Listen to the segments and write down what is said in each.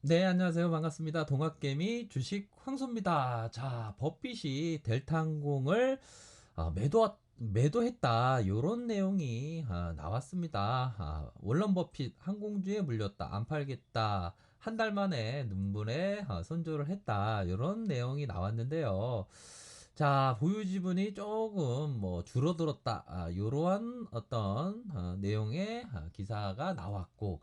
네, 안녕하세요. 반갑습니다. 동학개미 주식 황소입니다. 자, 버핏이 델타항공을 매도했다. 요런 내용이 나왔습니다. 월런 버핏 항공주에 물렸다. 안 팔겠다. 한 달 만에 눈물에 손절을 했다. 요런 내용이 나왔는데요. 자, 보유 지분이 조금 뭐 줄어들었다. 요러한 어떤 내용의 기사가 나왔고,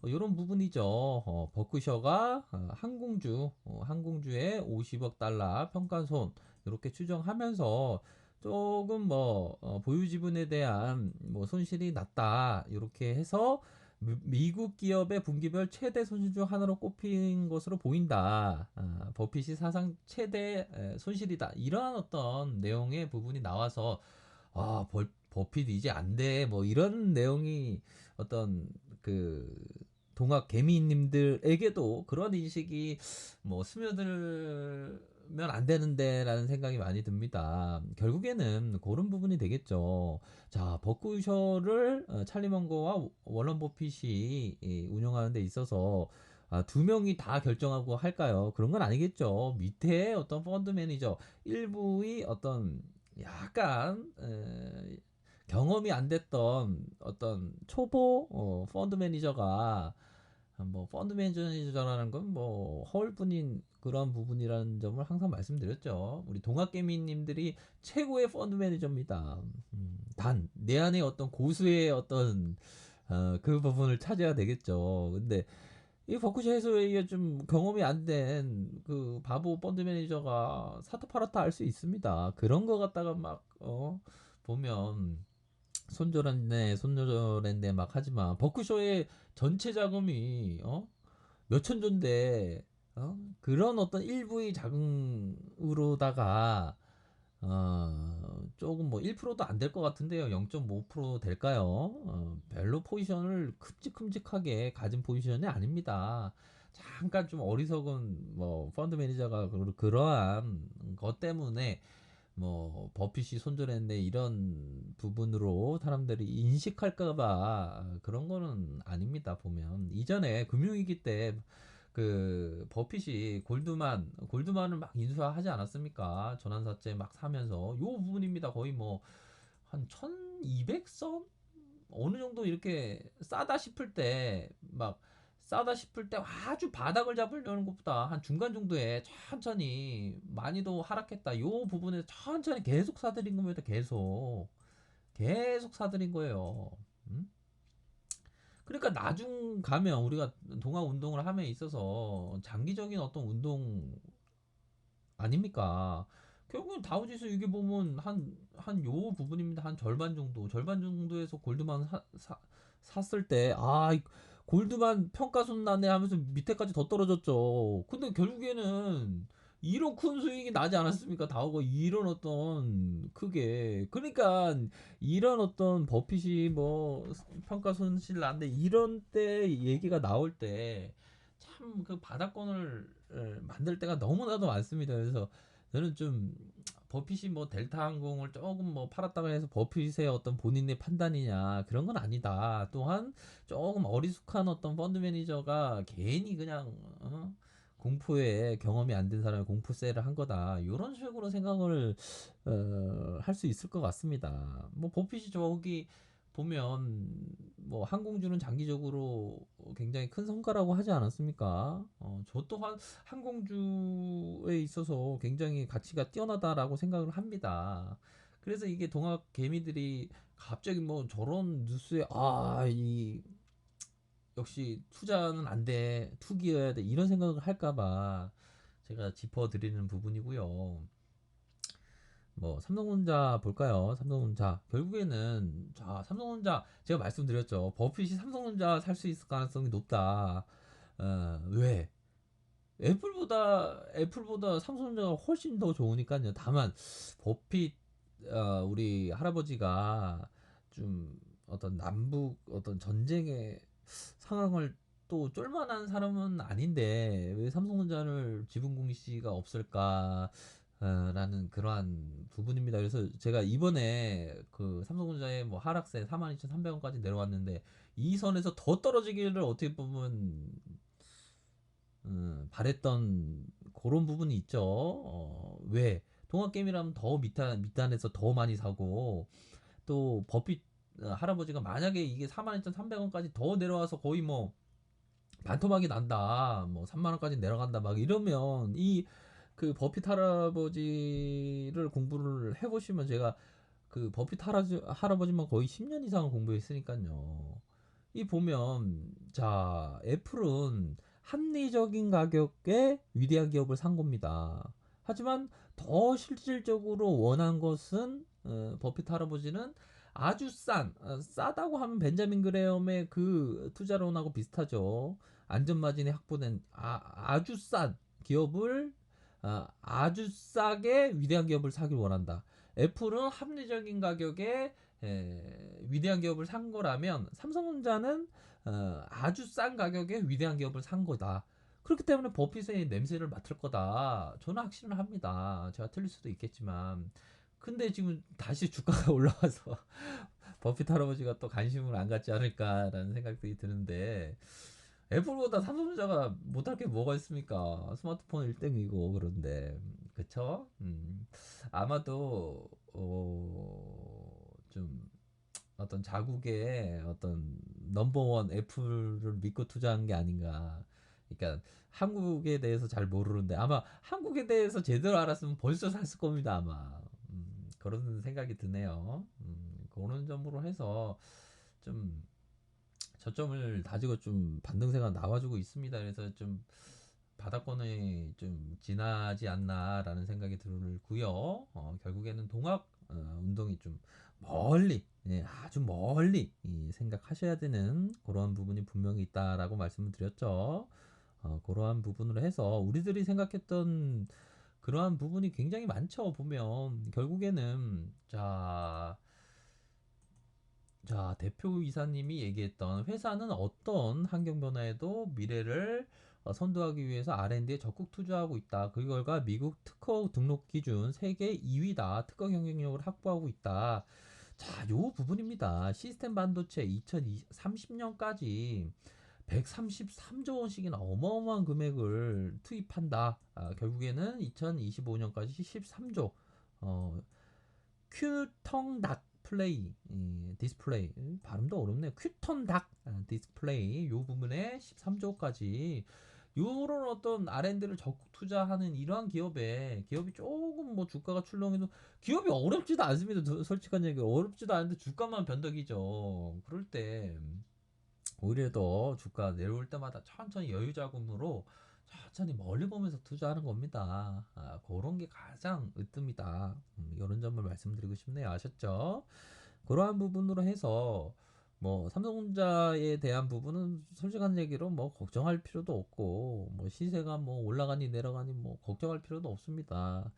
이런 부분이죠. 버크셔가 항공주의 50억 달러 평가손 이렇게 추정하면서 조금 뭐 보유 지분에 대한 뭐 손실이 났다 이렇게 해서 미국 기업의 분기별 최대 손실 중 하나로 꼽힌 것으로 보인다. 버핏이 사상 최대 손실이다. 이러한 어떤 내용의 부분이 나와서 버핏 이제 안 돼. 뭐 이런 내용이 어떤 그 동학 개미님들에게도 그런 인식이 뭐 스며들면 안 되는데라는 생각이 많이 듭니다. 결국에는 그런 부분이 되겠죠. 자, 버크셔를 찰리 먼거와 월런 버핏이 운영하는 데 있어서 두 명이 다 결정하고 할까요? 그런 건 아니겠죠. 밑에 어떤 펀드 매니저 일부의 어떤 약간 경험이 안 됐던 어떤 초보 펀드 매니저가 뭐 펀드 매니저라는 건 뭐 허울뿐인 그런 부분이라는 점을 항상 말씀드렸죠. 우리 동학개미님들이 최고의 펀드 매니저입니다. 단 내 안에 어떤 고수의 어떤 그 부분을 찾아야 되겠죠. 근데 이 버크셔에서의 좀 경험이 안 된 그 바보 펀드 매니저가 사타 팔았다 할 수 있습니다. 그런 거 갖다가 막 보면 손절했네 막 하지만 버크셔의 전체 자금이 몇천 조인데 그런 어떤 일부의 자금으로다가 조금 뭐 1%도 안 될 것 같은데요. 0.5% 될까요? 별로 포지션을 큼직큼직하게 가진 포지션이 아닙니다. 잠깐 좀 어리석은 뭐 펀드 매니저가 그러한 것 때문에 뭐 버핏이 손절했네 이런 부분으로 사람들이 인식할까봐 그런 거는 아닙니다. 보면 이전에 금융위기 때 그 버핏이 골드만을 막 인수하지 않았습니까? 전환사채 막 사면서 요 부분입니다. 거의 뭐 한 1200선 어느 정도 이렇게 싸다 싶을 때 아주 바닥을 잡으려는 것보다 한 중간 정도에 천천히 많이도 하락했다. 요 부분에서 천천히 계속 사들인 겁니다. 계속 사들인 거예요. 음? 그러니까 나중 가면 우리가 동학 운동을 함에 있어서 장기적인 어떤 운동 아닙니까? 결국은 다우지수 이게 보면 한 요 부분입니다. 한 절반 정도에서 골드만 샀을 때, 골드만 평가손 나네 하면서 밑에까지 더 떨어졌죠. 근데 결국에는 이런 큰 수익이 나지 않았습니까? 다우가 이런 어떤 크게. 그러니까 이런 어떤 버핏이 뭐 평가 손실 난데 이런 때 얘기가 나올 때 참 그 바닥권을 만들 때가 너무나도 많습니다. 그래서 저는 좀 버핏이 뭐 델타 항공을 조금 뭐 팔았다고 해서 버핏의 어떤 본인의 판단이냐 그런 건 아니다. 또한 조금 어리숙한 어떤 펀드 매니저가 괜히 그냥 공포에 경험이 안 된 사람이 공포세를 한 거다. 이런 식으로 생각을 할 수 있을 것 같습니다. 뭐 버핏이 저기 보면 뭐 항공주는 장기적으로 굉장히 큰 성과라고 하지 않았습니까? 저 또한 항공주에 있어서 굉장히 가치가 뛰어나다라고 생각을 합니다. 그래서 이게 동학 개미들이 갑자기 뭐 저런 뉴스에 이 역시 투자는 안 돼, 투기여야 돼 이런 생각을 할까봐 제가 짚어드리는 부분이고요. 뭐 삼성전자 볼까요? 삼성전자 결국에는 자 삼성전자 제가 말씀드렸죠. 버핏이 삼성전자 살 수 있을 가능성이 높다. 왜? 애플보다 삼성전자가 훨씬 더 좋으니까요. 다만 버핏 우리 할아버지가 좀 어떤 남북 어떤 전쟁의 상황을 또 쫄만한 사람은 아닌데 왜 삼성전자를 지분 공시가 없을까? 라는 그러한 부분입니다. 그래서 제가 이번에 그 삼성전자의 뭐 하락세 42,300원까지 내려왔는데 이 선에서 더 떨어지기를 어떻게 보면 바랬던 그런 부분이 있죠. 왜? 동학 게임이라면 더 밑단에서 더 많이 사고 또 버핏 할아버지가 만약에 이게 42,300원까지 더 내려와서 거의 뭐 반토막이 난다. 뭐 3만 원까지 내려간다. 막 이러면 이 그 버핏 할아버지를 공부를 해보시면 제가 그 버핏 할아버지만 거의 10년 이상을 공부했으니까요. 이 보면 자 애플은 합리적인 가격에 위대한 기업을 산 겁니다. 하지만 더 실질적으로 원한 것은 버핏 할아버지는 아주 싸다고 하면 벤자민 그레엄의 그 투자론하고 비슷하죠. 안전마진이 확보된 아주 싼 기업을 아주 싸게 위대한 기업을 사길 원한다. 애플은 합리적인 가격에 위대한 기업을 산 거라면 삼성전자는 아주 싼 가격에 위대한 기업을 산 거다. 그렇기 때문에 버핏의 냄새를 맡을 거다. 저는 확신을 합니다. 제가 틀릴 수도 있겠지만. 근데 지금 다시 주가가 올라와서 버핏 할아버지가 또 관심을 안 갖지 않을까라는 생각들이 드는데 애플보다 삼성전자가 못할 게 뭐가 있습니까? 스마트폰 1등이고 그런데 그쵸? 아마도 좀 어떤 자국의 어떤 넘버원 애플을 믿고 투자한 게 아닌가. 그러니까 한국에 대해서 잘 모르는데 아마 한국에 대해서 제대로 알았으면 벌써 샀을 겁니다 아마. 그런 생각이 드네요. 그런 점으로 해서 좀 저점을 다지고 좀 반등세가 나와주고 있습니다. 그래서 좀 바닥권이 좀 지나지 않나라는 생각이 들고요. 결국에는 동학 운동이 좀 멀리, 아주 멀리 생각하셔야 되는 그러한 부분이 분명히 있다라고 말씀을 드렸죠. 그러한 부분으로 해서 우리들이 생각했던 그러한 부분이 굉장히 많죠. 보면 결국에는 자, 대표이사님이 얘기했던 회사는 어떤 환경 변화에도 미래를 선도하기 위해서 R&D에 적극 투자하고 있다. 그 결과 미국 특허 등록 기준 세계 2위다. 특허 경쟁력을 확보하고 있다. 자, 요 부분입니다. 시스템 반도체 2030년까지 133조 원씩이나 어마어마한 금액을 투입한다. 결국에는 2025년까지 13조. 큐텅닥 플레이 디스플레이 발음도 어렵네요. 큐턴닥 디스플레이 요 부분에 13조까지 요런 어떤 R&D를 적극 투자하는 이러한 기업이 조금 뭐 주가가 출렁해도 기업이 어렵지도 않습니다. 솔직한 얘기 어렵지도 않은데 주가만 변덕이죠. 그럴 때 오히려 더 주가 내려올 때마다 천천히 여유 자금으로 천천히 멀리 보면서 투자하는 겁니다. 그런 게 가장 으뜸이다. 이런 점을 말씀드리고 싶네요. 아셨죠? 그러한 부분으로 해서 뭐 삼성전자에 대한 부분은 솔직한 얘기로 뭐 걱정할 필요도 없고 뭐 시세가 뭐 올라가니 내려가니 뭐 걱정할 필요도 없습니다.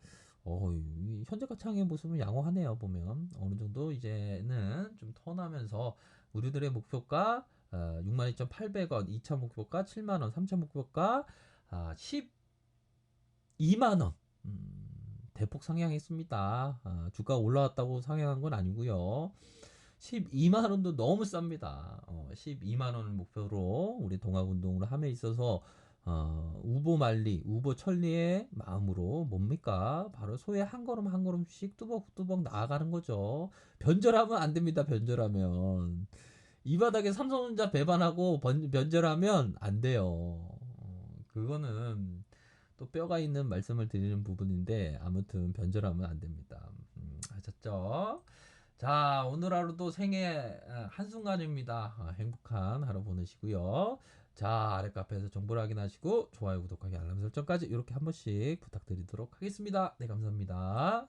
이 현재가 창의 모습은 양호하네요. 보면 어느 정도 이제는 좀 턴하면서 우리들의 목표가 62,800원, 2차 목표가 7만원, 3차 목표가 12만원. 대폭 상향했습니다. 주가 올라왔다고 상향한 건 아니고요. 12만 원도 너무 쌉니다. 12만 원을 목표로 우리 동학운동을 함에 있어서 우보 만리, 우보 천리의 마음으로 뭡니까? 바로 소의 한 걸음 한 걸음씩 뚜벅뚜벅 나아가는 거죠. 변절하면 안 됩니다. 변절하면 이 바닥에 삼성전자 배반하고 변절하면 안 돼요. 그거는 또 뼈가 있는 말씀을 드리는 부분인데 아무튼 변절하면 안 됩니다. 아셨죠? 자, 오늘 하루도 생애 한순간입니다. 행복한 하루 보내시고요. 자, 아래 카페에서 정보를 확인하시고 좋아요, 구독하기, 알람 설정까지 이렇게 한 번씩 부탁드리도록 하겠습니다. 네, 감사합니다.